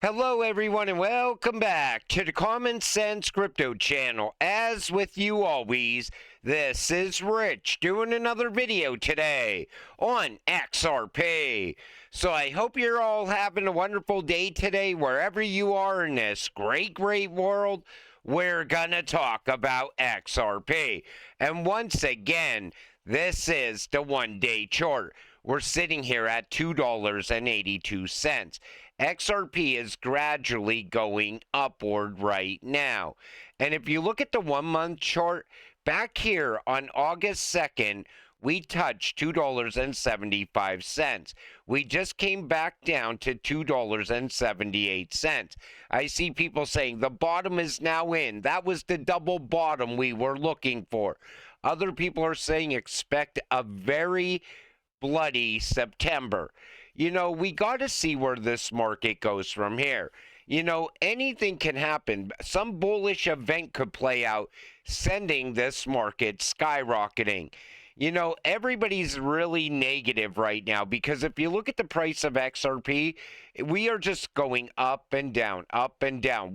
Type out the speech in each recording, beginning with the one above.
Hello, everyone, and welcome back to the Common Sense Crypto channel. As with you always, this is Rich doing another video today on XRP. So I hope you're all having a wonderful day today, wherever you are in this great world. We're gonna talk about XRP. And once again, this is the one-day chart. We're sitting here at $2.82. XRP is gradually going upward right now. And if you look at the 1-month chart, back here on August 2nd, we touched $2.75. We just came back down to $2.78. I see people saying the bottom is now in. That was the double bottom we were looking for. Other people are saying expect a very bloody September. You know, we got to see where this market goes from here. You know, anything can happen. Some bullish event could play out, sending this market skyrocketing. You know, everybody's really negative right now because if you look at the price of XRP, we are just going up and down,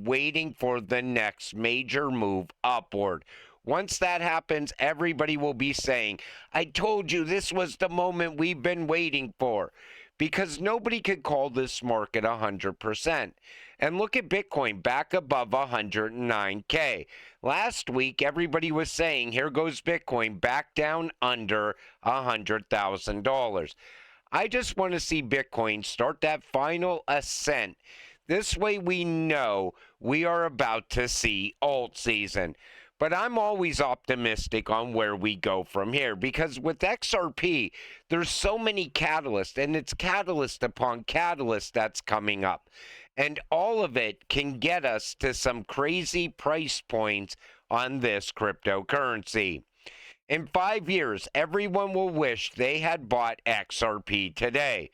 waiting for the next major move upward. Once that happens, everybody will be saying, I told you this was the moment we've been waiting for. Because nobody could call this market 100%. And look at Bitcoin back above 109K. Last week, everybody was saying, here goes Bitcoin back down under $100,000. I just want to see Bitcoin start that final ascent. This way we know we are about to see alt season. But I'm always optimistic on where we go from here because with XRP, there's so many catalysts, and it's catalyst upon catalyst that's coming up. And all of it can get us to some crazy price points on this cryptocurrency. In 5 years, everyone will wish they had bought XRP today.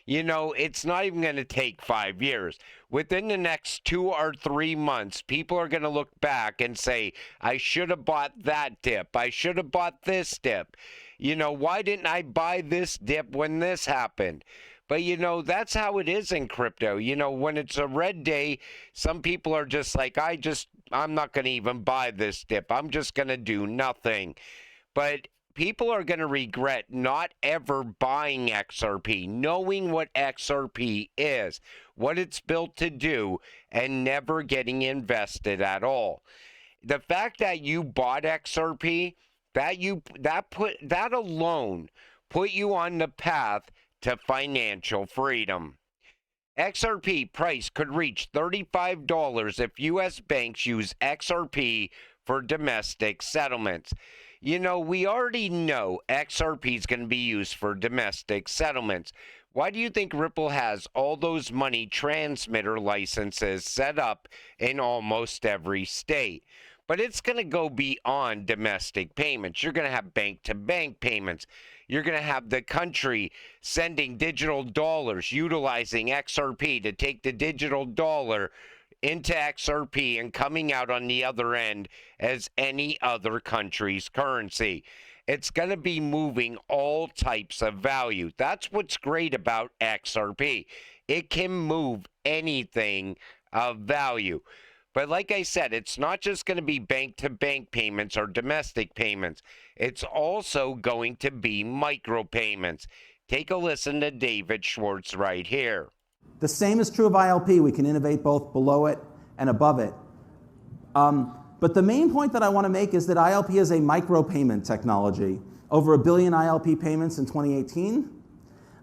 You know, it's not even going to take 5 years. Within the next 2 or 3 months, people are going to look back and say, I should have bought that dip. I should have bought this dip. You know, why didn't I buy this dip when this happened? But, you know, that's how it is in crypto. You know, when it's a red day, some people are just like, I'm not going to even buy this dip. I'm just going to do nothing. But people are going to regret not ever buying XRP, knowing what XRP is, what it's built to do, and never getting invested at all. The fact that you bought XRP, that alone put you on the path to financial freedom. XRP price could reach $35 if U.S. banks use XRP for domestic settlements. You know, we already know XRP is going to be used for domestic settlements. Why do you think Ripple has all those money transmitter licenses set up in almost every state? But it's going to go beyond domestic payments. You're going to have bank-to-bank payments. You're going to have the country sending digital dollars, utilizing XRP to take the digital dollar into XRP and coming out on the other end as any other country's currency. It's going to be moving all types of value. That's what's great about XRP. It can move anything of value. But like I said, it's not just going to be bank-to-bank payments or domestic payments. It's also going to be micropayments. Take a listen to David Schwartz right here. The same is true of ILP. We can innovate both below it and above it. But the main point that I want to make is that ILP is a micropayment technology. Over 1 billion ILP payments in 2018.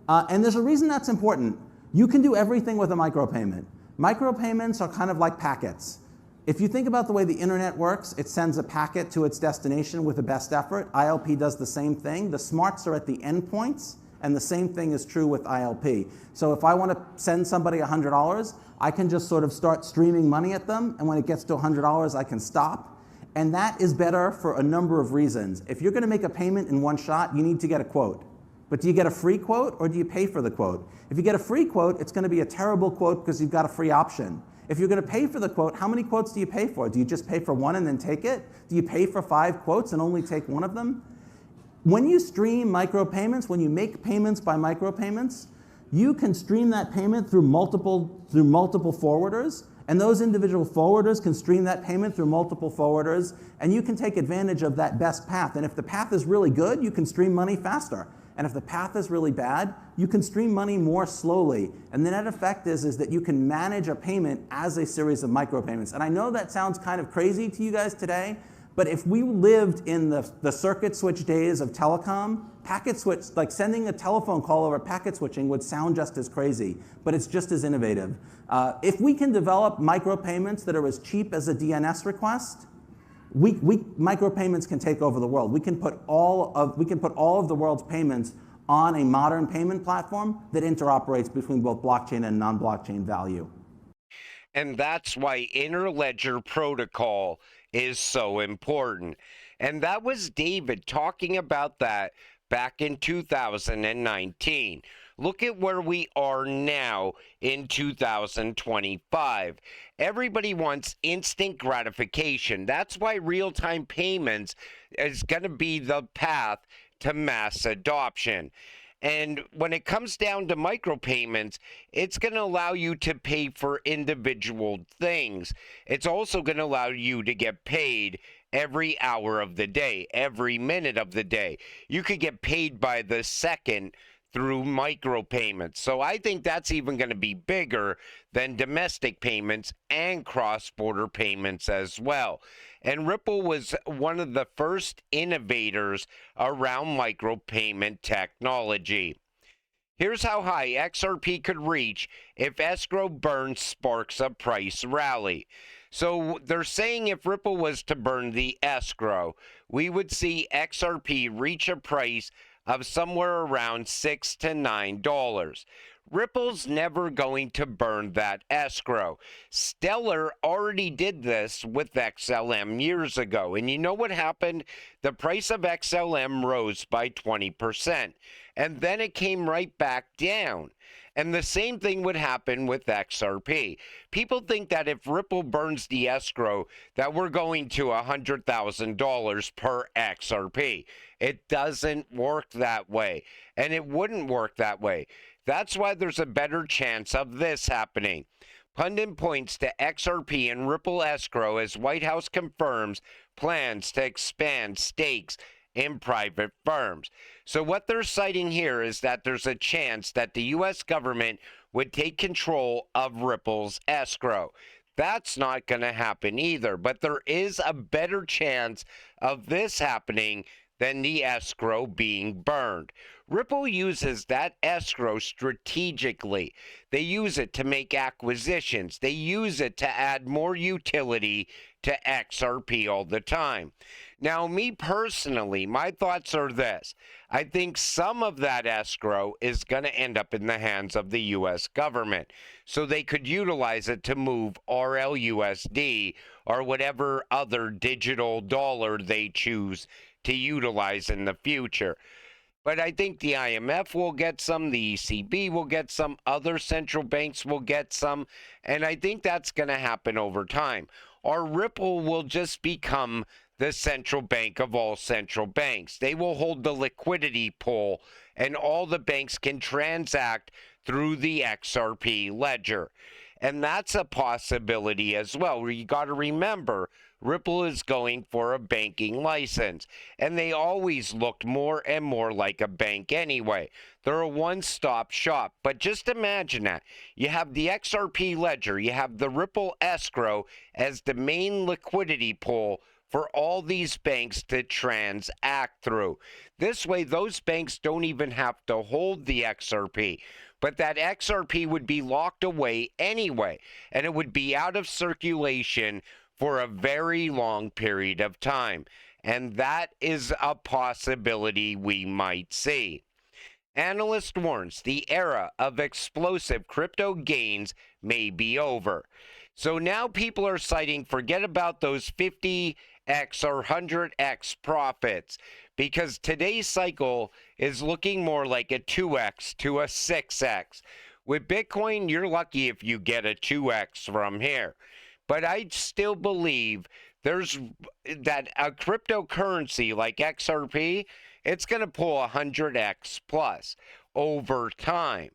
And there's a reason that's important. You can do everything with a micropayment. Micropayments are kind of like packets. If you think about the way the internet works, it sends a packet to its destination with the best effort. ILP does the same thing. The smarts are at the endpoints. And the same thing is true with ILP. So if I want to send somebody $100, I can just sort of start streaming money at them. And when it gets to $100, I can stop. And that is better for a number of reasons. If you're going to make a payment in one shot, you need to get a quote. But do you get a free quote or do you pay for the quote? If you get a free quote, it's going to be a terrible quote because you've got a free option. If you're going to pay for the quote, how many quotes do you pay for? Do you just pay for one and then take it? Do you pay for 5 quotes and only take one of them? When you stream micropayments, when you make payments by micropayments, you can stream that payment through multiple forwarders, and those individual forwarders can stream that payment through multiple forwarders, and you can take advantage of that best path. And if the path is really good, you can stream money faster. And if the path is really bad, you can stream money more slowly. And the net effect is that you can manage a payment as a series of micropayments. And I know that sounds kind of crazy to you guys today, but if we lived in the circuit switch days of telecom, packet switch, like sending a telephone call over packet switching would sound just as crazy, but it's just as innovative. If we can develop micropayments that are as cheap as a DNS request, micropayments can take over the world. We can put all of the world's payments on a modern payment platform that interoperates between both blockchain and non-blockchain value. And that's why Interledger protocol is so important. And that was David talking about that back in 2019. Look at where we are now in 2025. Everybody wants instant gratification. That's why real-time payments is going to be the path to mass adoption. And when it comes down to micropayments, it's going to allow you to pay for individual things. It's also going to allow you to get paid every hour of the day, every minute of the day. You could get paid by the second through micropayments. So I think that's even going to be bigger than domestic payments and cross-border payments as well. And Ripple was one of the first innovators around micropayment technology. Here's how high XRP could reach if Escrow burn sparks a price rally. So they're saying if Ripple was to burn the Escrow, we would see XRP reach a price of somewhere around $6 to $9. Ripple's never going to burn that Escrow. Stellar already did this with XLM years ago. And you know what happened? The price of XLM rose by 20%. And then it came right back down. And the same thing would happen with XRP. People think that if Ripple burns the Escrow, that we're going to $100,000 per XRP. It doesn't work that way, and it wouldn't work that way. That's why there's a better chance of this happening. Pundit points to XRP and Ripple Escrow as White House confirms plans to expand stakes in private firms. So what they're citing here is that there's a chance that the U.S. government would take control of Ripple's Escrow. That's not going to happen either, but there is a better chance of this happening than the Escrow being burned. Ripple uses that Escrow strategically. They use it to make acquisitions. They use it to add more utility to XRP all the time. Now, me personally, my thoughts are this. I think some of that Escrow is going to end up in the hands of the U.S. government, so they could utilize it to move RLUSD or whatever other digital dollar they choose to utilize in the future. But I think the IMF will get some, the ECB will get some, other central banks will get some, and I think that's going to happen over time. Or Ripple will just become the central bank of all central banks. They will hold the liquidity pool, and all the banks can transact through the XRP ledger. And that's a possibility as well. You got to remember, Ripple is going for a banking license, and they always looked more and more like a bank anyway. They're a one-stop shop, but just imagine that. You have the XRP ledger, you have the Ripple Escrow as the main liquidity pool for all these banks to transact through. This way, those banks don't even have to hold the XRP, but that XRP would be locked away anyway, and it would be out of circulation for a very long period of time. And that is a possibility we might see. Analyst warns the era of explosive crypto gains may be over. So now people are citing, forget about those 50X or 100X profits, because today's cycle is looking more like a 2X to a 6X. With Bitcoin, you're lucky if you get a 2X from here. But I still believe there's that a cryptocurrency like XRP, it's going to pull 100X plus over time.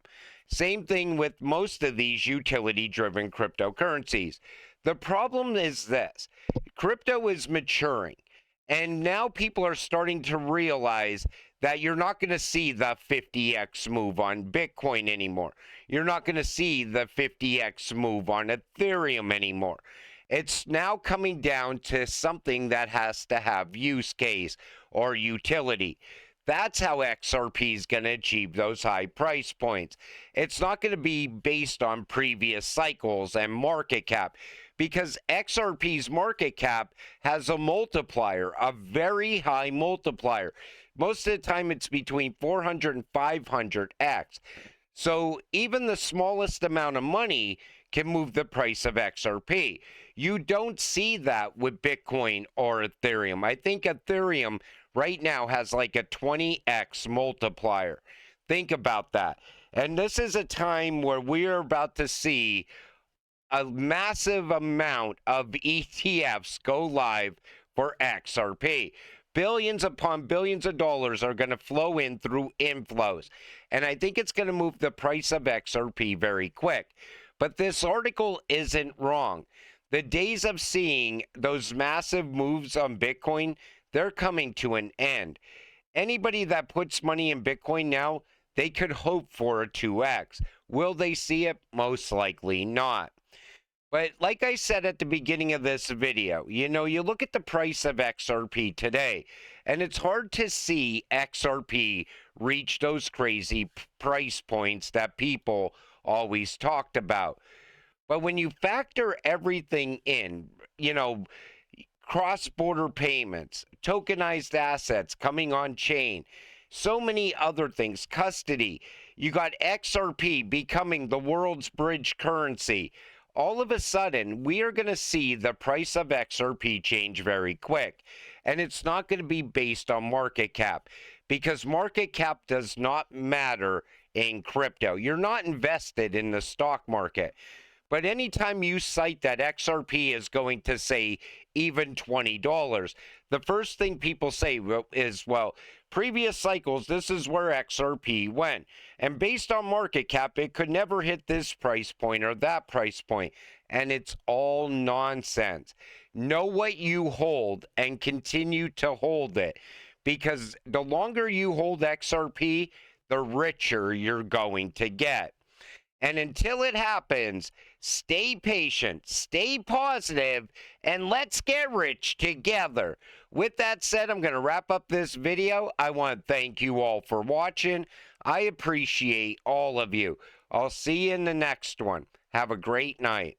Same thing with most of these utility-driven cryptocurrencies. The problem is this: crypto is maturing, and now people are starting to realize that you're not going to see the 50x move on Bitcoin anymore. You're not going to see the 50x move on Ethereum anymore. It's now coming down to something that has to have use case or utility. That's how XRP is going to achieve those high price points. It's not going to be based on previous cycles and market cap, because XRP's market cap has a multiplier, a very high multiplier. Most of the time it's between 400 and 500x. So even the smallest amount of money can move the price of XRP. You don't see that with Bitcoin or Ethereum. I think Ethereum right now has like a 20x multiplier. Think about that. And this is a time where we're about to see a massive amount of ETFs go live for XRP. Billions upon billions of dollars are going to flow in through inflows. And I think it's going to move the price of XRP very quick. But this article isn't wrong. The days of seeing those massive moves on Bitcoin, they're coming to an end. Anybody that puts money in Bitcoin now, they could hope for a 2x. Will they see it? Most likely not. But like I said at the beginning of this video, you know, you look at the price of XRP today, and it's hard to see XRP reach those crazy price points that people always talked about. But when you factor everything in, you know, cross-border payments, tokenized assets coming on chain, so many other things, custody, you got XRP becoming the world's bridge currency. All of a sudden, we are going to see the price of XRP change very quick. And it's not going to be based on market cap, because market cap does not matter in crypto. You're not invested in the stock market. But anytime you cite that XRP is going to, say, even $20, the first thing people say is, well, previous cycles, this is where XRP went. And based on market cap, it could never hit this price point or that price point. And it's all nonsense. Know what you hold and continue to hold it. Because the longer you hold XRP, the richer you're going to get. And until it happens, stay patient, stay positive, and let's get rich together. With that said, I'm going to wrap up this video. I want to thank you all for watching. I appreciate all of you. I'll see you in the next one. Have a great night.